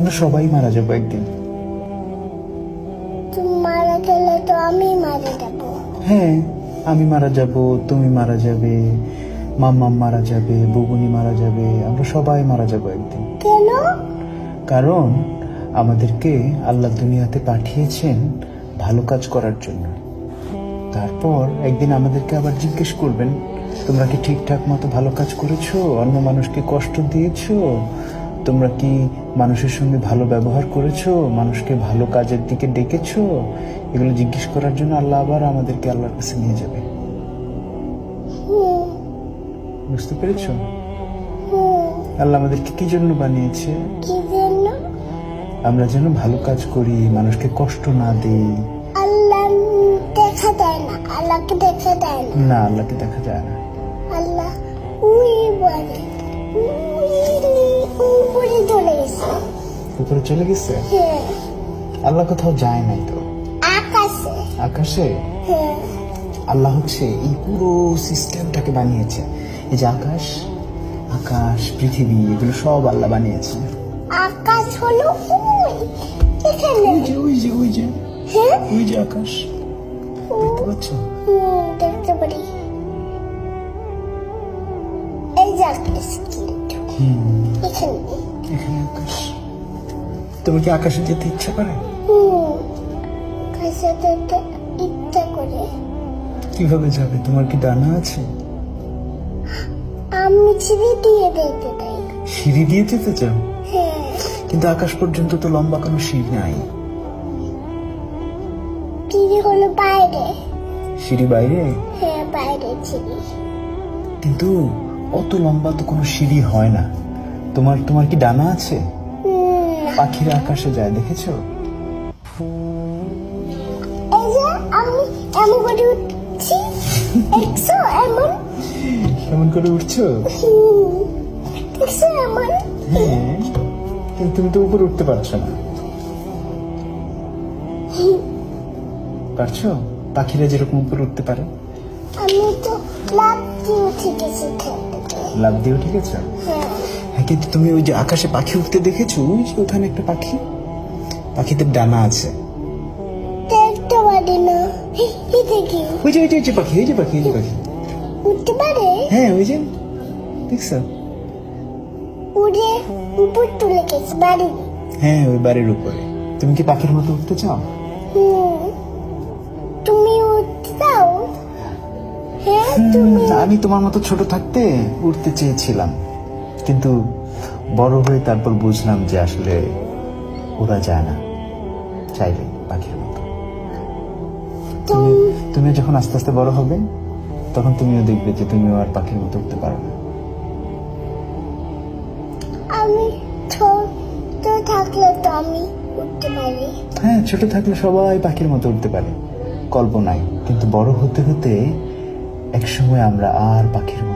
আমরা সবাই মারা যাবো একদিন। তুমি মারা গেলে তো আমি মারা যাবো। হ্যাঁ, আমি মারা যাব, তুমি মারা যাবে, মাম্মাম মারা যাবে, বুবুনি মারা যাবে, আমরা সবাই মারা যাব একদিন। কেন? কারণ আমাদেরকে আল্লাহ দুনিয়াতে পাঠিয়েছেন ভালো কাজ করার জন্য। তারপর একদিন আমাদেরকে আবার জিজ্ঞেস করবেন, তোমরা কি ঠিকঠাক মতো ভালো কাজ করেছো? অন্য মানুষকে কষ্ট দিয়েছো? তোমরা কি মানুষের সঙ্গে ভালো ব্যবহার করেছো? মানুষকে ভালো কাজের দিকে ডেকেছো? এগুলো জিজ্ঞেস করার জন্য আল্লাহ আবার আমাদেরকে আল্লাহর কাছে নিয়ে যাবে। বুঝতে পেরেছো? আল্লাহ আমাদেরকে কি জন্য বানিয়েছে? কি জন্য? আমরা যেন ভালো কাজ করি, মানুষকে কষ্ট না দিই। আল্লাহ দেখা দেয় না, আল্লাহকে দেখা দেয় না। না, আল্লাহকে দেখা যায় না। আল্লাহ উই বলে, উপরে চলে গেছে। উপরে চলে গেছে? হ্যাঁ। আল্লাহ কোথাও যায় নাই তো। আকাশে। আকাশে? হ্যাঁ। আল্লাহ হচ্ছে এই পুরো সিস্টেমটাকে বানিয়েছে। এই যে আকাশ, আকাশ, পৃথিবী, এগুলো সব আল্লাহ বানিয়েছে। আকাশ হলো ওই এখানে। ওই যে হ্যাঁ, ওই যে আকাশ, দেখতে পাচ্ছ? দেখতে পারি। এই যে আকাশ কিন্তু এখানে। এখানে আকাশ। তোমার কি আকাশে যেতে ইচ্ছা করে? আকাশে যেতে ইচ্ছা করে। কিভাবে যাবে? তোমার কি ডানা আছে? আমি সিঁড়ি দিয়ে দেখতে চাই। সিঁড়ি দিয়ে যেতে চাও? হ্যাঁ। কিন্তু আকাশ পর্যন্ত তো লম্বা কোনো সিঁড়ি নাই। সিঁড়ি হলো বাইরে। সিঁড়ি বাইরে? হ্যাঁ, বাইরে সিঁড়ি। কিন্তু অত লম্বা তো কোনো সিঁড়ি হয় না। তোমার কি ডানা আছে? পাখিরা আকাশে যায়, দেখেছো? এই যে আমি এমন করে উঠছি, দেখছো? কেমন করে উঠছো? দেখছো এমন? হ্যাঁ, কিন্তু তুমি তো উপরে উঠতে পারছো না। পারছো? পাখিরা যেরকম উপরে উঠতে পারে। আমি তো লাফ দিয়ে উঠে গেছি খেলতে। লাফ দিয়ে উঠে গেছো? হ্যাঁ। হ্যাঁ, কিন্তু তুমি ওই যে আকাশে পাখি উঠতে দেখেছো? ওই যে ওখানে একটা পাখি, পাখিদের ডানা আছে। দেখতে পারি না। এই দেখি ওই যে পাখি, এই যে পাখি, এই যে পাখি উঠতে পারে। হ্যাঁ, ওই যে দেখছো? উড়ে উপর তুলে গেছে বাড়ি। হ্যাঁ, ওই বাড়ির উপরে। তুমি কি পাখির মতো উঠতে চাও? তুমি উঠতে চাও? হ্যাঁ, তুমি। আমি তোমার মতো ছোট থাকতে উঠতে চেয়েছিলাম, কিন্তু বড় হয়ে তারপর বুঝলাম যে আসলে ওরা যায় না চাইলে পাখির মতো। তুমি যখন আস্তে আস্তে বড় হবে, তখন তুমিও দেখবে যে তুমিও আর পাখির মতো উঠতে পারো না। আমি ছোট থাকলে তো আমি উঠতে পারি। হ্যাঁ, ছোট থাকলে সবাই পাখির মতো উঠতে পারে কল্পনায়, কিন্তু বড় হতে হতে একসময় আমরা আর পাখির মতো